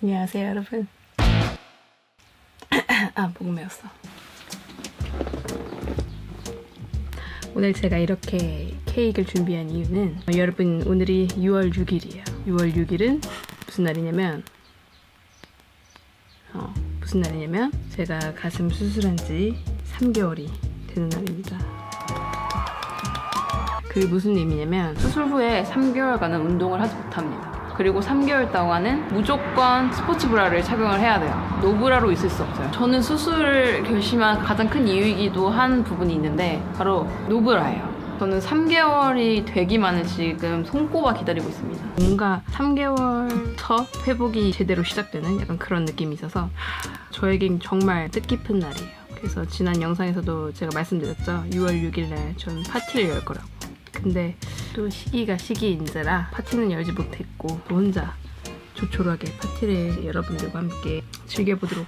안녕하세요 여러분. 목이 메었어. 오늘 제가 이렇게 케이크를 준비한 이유는 여러분 오늘이 6월 6일이에요 6월 6일은 무슨 날이냐면 제가 가슴 수술한 지 3개월이 되는 날입니다. 그게 무슨 의미냐면 수술 후에 3개월간은 운동을 하지 못합니다. 그리고 3개월 동안은 무조건 스포츠 브라를 착용을 해야 돼요. 노브라로 있을 수 없어요. 저는 수술을 결심한 가장 큰 이유이기도 한 부분이 있는데 바로 노브라예요. 저는 3개월이 되기만을 지금 손꼽아 기다리고 있습니다. 뭔가 3개월부터 회복이 제대로 시작되는 약간 그런 느낌이 있어서 저에겐 정말 뜻깊은 날이에요. 그래서 지난 영상에서도 제가 말씀드렸죠. 6월 6일날 전 파티를 열 거라고. 근데 또 시기가 시기인지라 파티는 열지 못했고 혼자 조촐하게 파티를 여러분들과 함께 즐겨보도록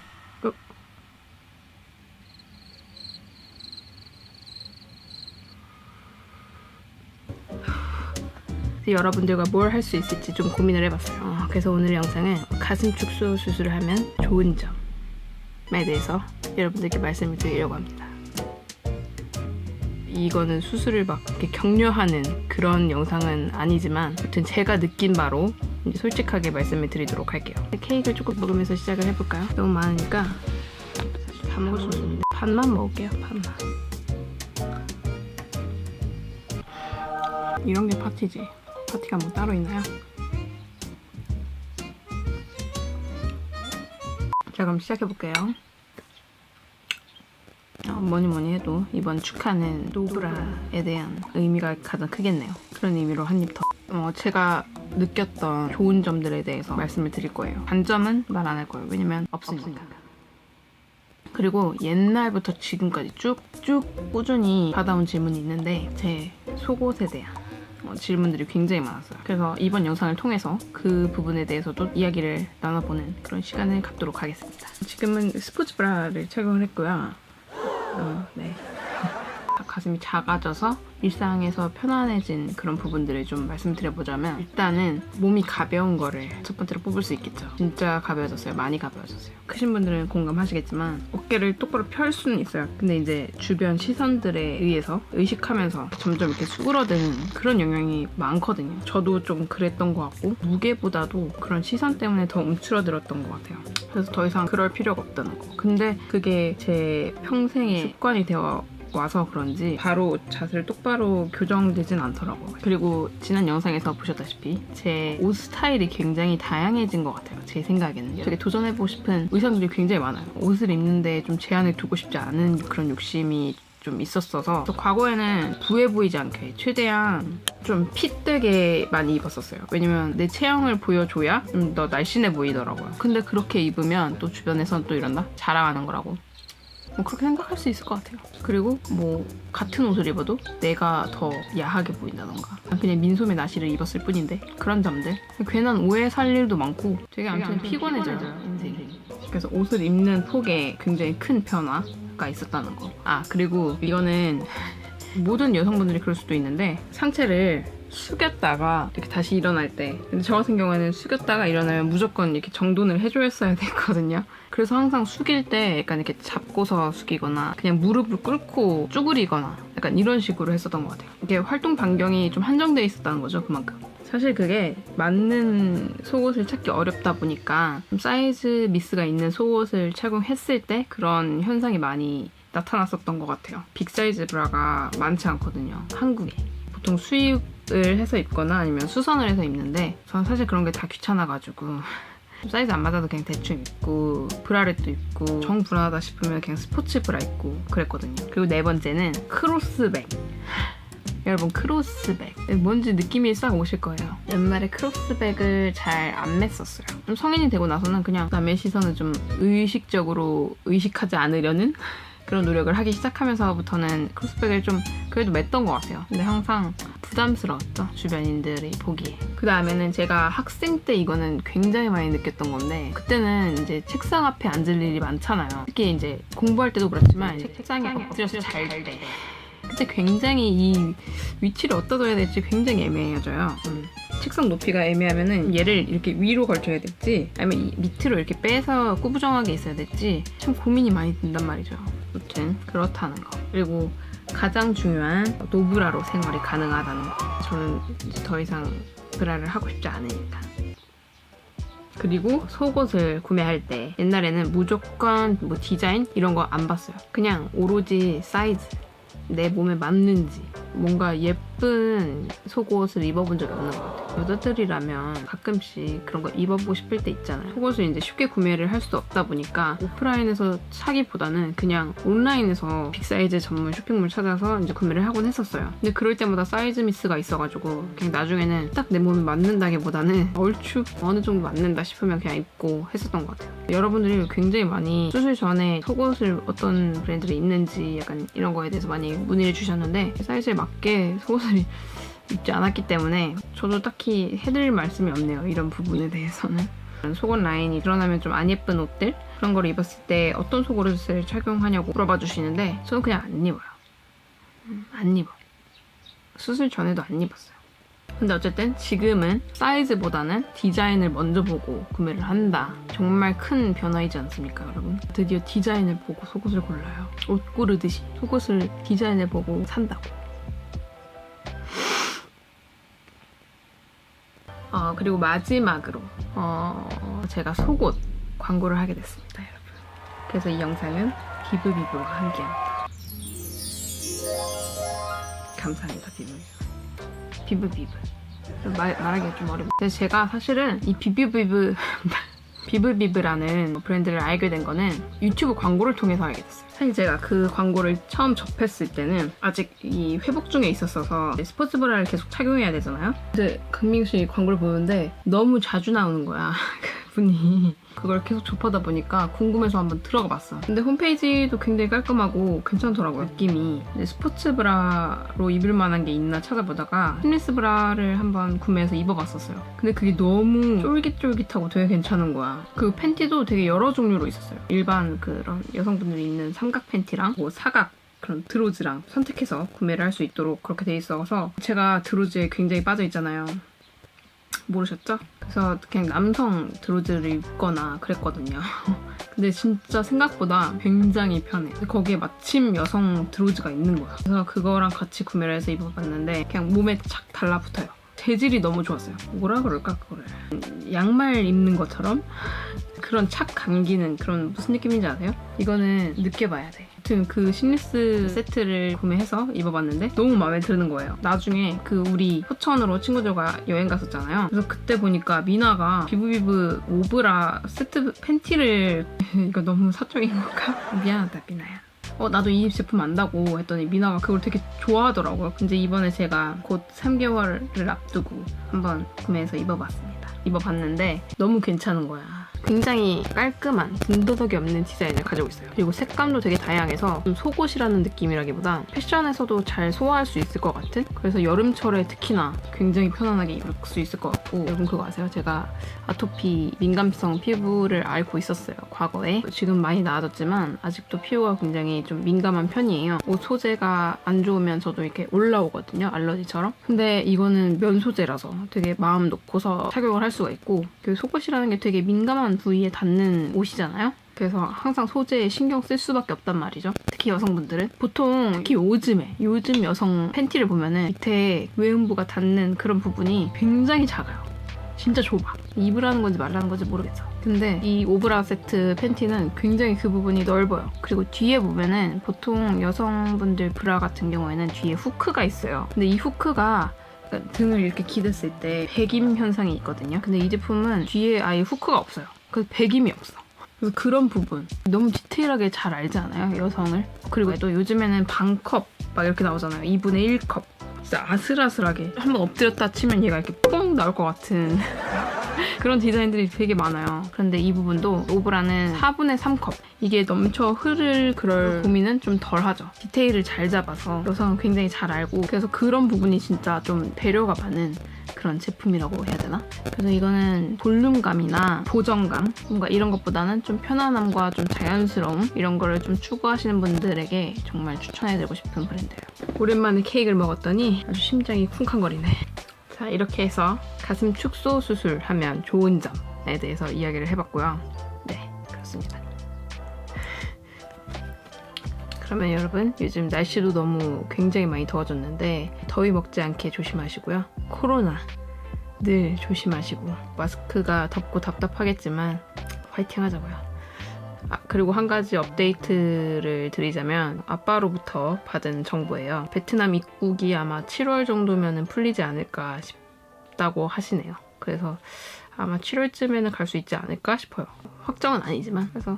여러분들과 뭘 할 수 있을지 좀 고민을 해봤어요. 그래서 오늘 영상은 가슴 축소 수술을 하면 좋은 점에 대해서 여러분들께 말씀을 드리려고 합니다. 이거는 수술을 막 이렇게 격려하는 그런 영상은 아니지만 아무튼 제가 느낀 바로 이제 솔직하게 말씀을 드리도록 할게요. 케이크를 조금 먹으면서 시작을 해볼까요? 너무 많으니까 다 먹을 수 있는데 반만 먹을게요. 반만. 이런 게 파티지. 파티가 뭐 따로 있나요? 자, 그럼 시작해볼게요. 뭐니 해도 이번 축하는 노브라에 대한 의미가 가장 크겠네요. 그런 의미로 한 입 더. 제가 느꼈던 좋은 점들에 대해서 말씀을 드릴 거예요. 단점은 말 안 할 거예요. 왜냐면 없으니까. 그리고 옛날부터 지금까지 쭉쭉 꾸준히 받아온 질문이 있는데 제 속옷에 대한 질문들이 굉장히 많았어요. 그래서 이번 영상을 통해서 그 부분에 대해서도 이야기를 나눠보는 그런 시간을 갖도록 하겠습니다. 지금은 스포츠 브라를 착용을 했고요. 네. 가슴이 작아져서 일상에서 편안해진 그런 부분들을 좀 말씀드려보자면 일단은 몸이 가벼운 거를 첫 번째로 뽑을 수 있겠죠. 진짜 가벼워졌어요. 많이 가벼워졌어요. 크신 분들은 공감하시겠지만 어깨를 똑바로 펼 수는 있어요. 근데 이제 주변 시선들에 의해서 의식하면서 점점 이렇게 수그러드는 그런 영향이 많거든요. 저도 좀 그랬던 것 같고 무게보다도 그런 시선 때문에 더 움츠러들었던 것 같아요. 그래서 더 이상 그럴 필요가 없다는 거. 근데 그게 제 평생의 습관이 되어 와서 그런지 바로 자세를 똑바로 교정되진 않더라고요. 그리고 지난 영상에서 보셨다시피 제 옷 스타일이 굉장히 다양해진 것 같아요. 제 생각에는 되게 도전해보고 싶은 의상들이 굉장히 많아요. 옷을 입는데 좀 제한을 두고 싶지 않은 그런 욕심이 좀 있었어서 과거에는 부해 보이지 않게 최대한 좀 핏되게 많이 입었었어요. 왜냐면 내 체형을 보여줘야 좀 더 날씬해 보이더라고요. 근데 그렇게 입으면 또 주변에서는 또 이런다? 자랑하는 거라고. 그렇게 생각할 수 있을 것 같아요. 그리고 같은 옷을 입어도 내가 더 야하게 보인다던가 그냥 민소매 나시를 입었을 뿐인데 그런 점들 괜한 오해 살 일도 많고 되게 아무튼 피곤해져요 인생이. 그래서 옷을 입는 폭에 굉장히 큰 변화가 있었다는 거. 그리고 이거는 모든 여성분들이 그럴 수도 있는데 상체를 숙였다가 이렇게 다시 일어날 때 근데 저 같은 경우에는 숙였다가 일어나면 무조건 이렇게 정돈을 해줘야 되거든요. 그래서 항상 숙일 때 약간 이렇게 잡고서 숙이거나 그냥 무릎을 꿇고 쭈그리거나 약간 이런 식으로 했었던 것 같아요. 이게 활동 반경이 좀 한정돼 있었다는 거죠. 그만큼. 사실 그게 맞는 속옷을 찾기 어렵다 보니까 좀 사이즈 미스가 있는 속옷을 착용했을 때 그런 현상이 많이 나타났었던 것 같아요. 빅사이즈 브라가 많지 않거든요. 한국에. 보통 수입을 해서 입거나 아니면 수선을 해서 입는데 저는 사실 그런 게 다 귀찮아가지고 사이즈 안 맞아도 그냥 대충 입고 브라렛도 입고 정 불안하다 싶으면 그냥 스포츠 브라 입고 그랬거든요. 그리고 네 번째는 크로스백. 여러분 크로스백 뭔지 느낌이 싹 오실 거예요. 옛날에 크로스백을 잘 안 맸었어요. 좀 성인이 되고 나서는 그냥 남의 시선을 좀 의식적으로 의식하지 않으려는 그런 노력을 하기 시작하면서부터는 크로스백을 좀 그래도 맸던 것 같아요. 근데 항상 부담스러웠죠. 주변인들이 보기에. 그 다음에는 제가 학생 때 이거는 굉장히 많이 느꼈던 건데 그때는 이제 책상 앞에 앉을 일이 많잖아요. 특히 이제 공부할 때도 그렇지만 책상에 엎드려서 잘 때 그때 굉장히 이 위치를 어디다 둬야 될지 굉장히 애매해져요. 책상 높이가 애매하면은 얘를 이렇게 위로 걸쳐야 될지 아니면 이 밑으로 이렇게 빼서 꾸부정하게 있어야 될지 참 고민이 많이 든단 말이죠. 아무튼 그렇다는 거. 그리고 가장 중요한 노브라로 생활이 가능하다는 거. 저는 이제 더 이상 브라를 하고 싶지 않으니까. 그리고 속옷을 구매할 때 옛날에는 무조건 뭐 디자인 이런 거 안 봤어요. 그냥 오로지 사이즈, 내 몸에 맞는지, 뭔가 예쁜 속옷을 입어본 적이 없는 것 같아요. 여자들이라면 가끔씩 그런 거 입어보고 싶을 때 있잖아요. 속옷을 이제 쉽게 구매를 할 수도 없다 보니까 오프라인에서 사기보다는 그냥 온라인에서 빅사이즈 전문 쇼핑몰 찾아서 이제 구매를 하곤 했었어요. 근데 그럴 때마다 사이즈 미스가 있어가지고 그냥 나중에는 딱 내 몸에 맞는다기보다는 얼추 어느 정도 맞는다 싶으면 그냥 입고 했었던 것 같아요. 여러분들이 굉장히 많이 수술 전에 속옷을 어떤 브랜드를 입는지 약간 이런 거에 대해서 많이 문의를 주셨는데 사이즈에 맞게 속옷을 입지 않았기 때문에 저도 딱히 해드릴 말씀이 없네요. 이런 부분에 대해서는. 속옷 라인이 드러나면 좀 안 예쁜 옷들 그런 걸 입었을 때 어떤 속옷을 착용하냐고 물어봐 주시는데 저는 그냥 안 입어요. 안 입어요. 수술 전에도 안 입었어요. 근데 어쨌든 지금은 사이즈보다는 디자인을 먼저 보고 구매를 한다. 정말 큰 변화이지 않습니까, 여러분? 드디어 디자인을 보고 속옷을 골라요. 옷 고르듯이 속옷을 디자인을 보고 산다고. 그리고 마지막으로 제가 속옷 광고를 하게 됐습니다, 여러분. 그래서 이 영상은 비브비브와 함께합니다. 감사합니다, 비브비브. 말하기가 좀 어렵네. 근데 제가 사실은 이 비브비브라는 브랜드를 알게 된 거는 유튜브 광고를 통해서 알게 됐어요. 사실 제가 그 광고를 처음 접했을 때는 아직 이 회복 중에 있었어서 스포츠 브라를 계속 착용해야 되잖아요. 근데 강민수 광고를 보는데 너무 자주 나오는 거야. 분이 그걸 계속 접하다 보니까 궁금해서 한번 들어가 봤어. 근데 홈페이지도 굉장히 깔끔하고 괜찮더라고요, 느낌이. 근데 스포츠 브라로 입을 만한 게 있나 찾아보다가 스미스 브라를 한번 구매해서 입어봤었어요. 근데 그게 너무 쫄깃쫄깃하고 되게 괜찮은 거야. 그 팬티도 되게 여러 종류로 있었어요. 일반 그런 여성분들이 입는 삼각 팬티랑 뭐 사각 그런 드로즈랑 선택해서 구매를 할 수 있도록 그렇게 돼 있어서 제가 드로즈에 굉장히 빠져 있잖아요. 모르셨죠? 그래서 그냥 남성 드로즈를 입거나 그랬거든요. 근데 진짜 생각보다 굉장히 편해. 거기에 마침 여성 드로즈가 있는 거야. 그래서 그거랑 같이 구매를 해서 입어봤는데 그냥 몸에 착 달라붙어요. 재질이 너무 좋았어요. 뭐라 그럴까 그거를. 양말 입는 것처럼 그런 착 감기는 그런 무슨 느낌인지 아세요? 이거는 느껴봐야 돼. 아무튼 그 심리스 세트를 구매해서 입어봤는데 너무 마음에 드는 거예요. 나중에 그 우리 포천으로 친구들과 여행 갔었잖아요. 그래서 그때 보니까 미나가 비브비브 오브라 세트 팬티를 이거 너무 사적인 건가? 미안하다 미나야. 나도 이 제품 안다고 했더니 미나가 그걸 되게 좋아하더라고요. 근데 이번에 제가 곧 3개월을 앞두고 한번 구매해서 입어봤는데 너무 괜찮은 거야. 굉장히 깔끔한 군더더기 없는 디자인을 가지고 있어요. 그리고 색감도 되게 다양해서 좀 속옷이라는 느낌이라기보다 패션에서도 잘 소화할 수 있을 것 같은? 그래서 여름철에 특히나 굉장히 편안하게 입을 수 있을 것 같고 여러분 그거 아세요? 제가 아토피 민감성 피부를 앓고 있었어요. 과거에. 지금 많이 나아졌지만 아직도 피부가 굉장히 좀 민감한 편이에요. 옷 소재가 안 좋으면서도 이렇게 올라오거든요. 알러지처럼. 근데 이거는 면 소재라서 되게 마음 놓고서 착용을 할 수가 있고 그 속옷이라는 게 되게 민감한 부위에 닿는 옷이잖아요. 그래서 항상 소재에 신경 쓸 수밖에 없단 말이죠. 특히 여성분들은 보통 특히 요즘 여성 팬티를 보면은 밑에 외음부가 닿는 그런 부분이 굉장히 작아요. 진짜 좁아. 입으라는 건지 말라는 건지 모르겠어. 근데 이 오브라 세트 팬티는 굉장히 그 부분이 넓어요. 그리고 뒤에 보면은 보통 여성분들 브라 같은 경우에는 뒤에 후크가 있어요. 근데 이 후크가 등을 이렇게 기댔을 때 배김 현상이 있거든요. 근데 이 제품은 뒤에 아예 후크가 없어요. 그래서 배김이 없어. 그래서 그런 부분 너무 디테일하게 잘 알지 않아요? 여성을. 그리고 또 요즘에는 반컵 막 이렇게 나오잖아요. 2분의 1컵. 진짜 아슬아슬하게 한번 엎드렸다 치면 얘가 이렇게 뽕 나올 것 같은 그런 디자인들이 되게 많아요. 그런데 이 부분도 오브라는 4분의 3컵 이게 넘쳐 흐를 그럴 고민은 좀 덜하죠. 디테일을 잘 잡아서 여성은 굉장히 잘 알고 그래서 그런 부분이 진짜 좀 배려가 많은 그런 제품이라고 해야 되나? 그래서 이거는 볼륨감이나 보정감 뭔가 이런 것보다는 좀 편안함과 좀 자연스러움 이런 거를 좀 추구하시는 분들에게 정말 추천해드리고 싶은 브랜드예요. 오랜만에 케이크를 먹었더니 아주 심장이 쿵쾅거리네. 자 이렇게 해서 가슴 축소 수술하면 좋은 점에 대해서 이야기를 해봤고요. 네, 그렇습니다. 그러면 여러분, 요즘 날씨도 너무 굉장히 많이 더워졌는데 더위 먹지 않게 조심하시고요. 코로나 늘 조심하시고, 마스크가 덥고 답답하겠지만 화이팅 하자고요. 그리고 한 가지 업데이트를 드리자면 아빠로부터 받은 정보예요. 베트남 입국이 아마 7월 정도면 풀리지 않을까 싶다고 하시네요. 그래서 아마 7월쯤에는 갈 수 있지 않을까 싶어요. 확정은 아니지만. 그래서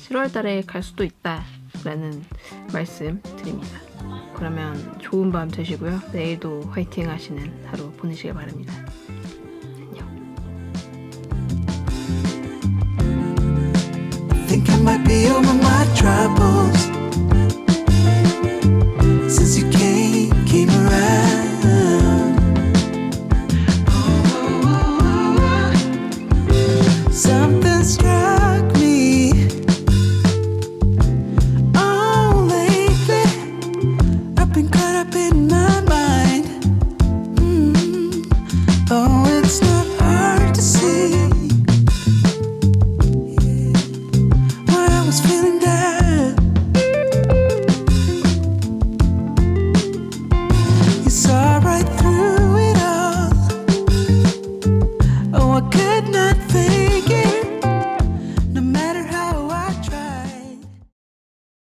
7월 달에 갈 수도 있다라는 말씀 드립니다. 그러면 좋은 밤 되시고요. 내일도 화이팅 하시는 하루 보내시길 바랍니다. Think I might be over my troubles since you came around. Something struck me. Oh, lately I've been caught up in my mind. Oh, it's not hard to see. I was feeling down. You saw right through it all. Oh, I could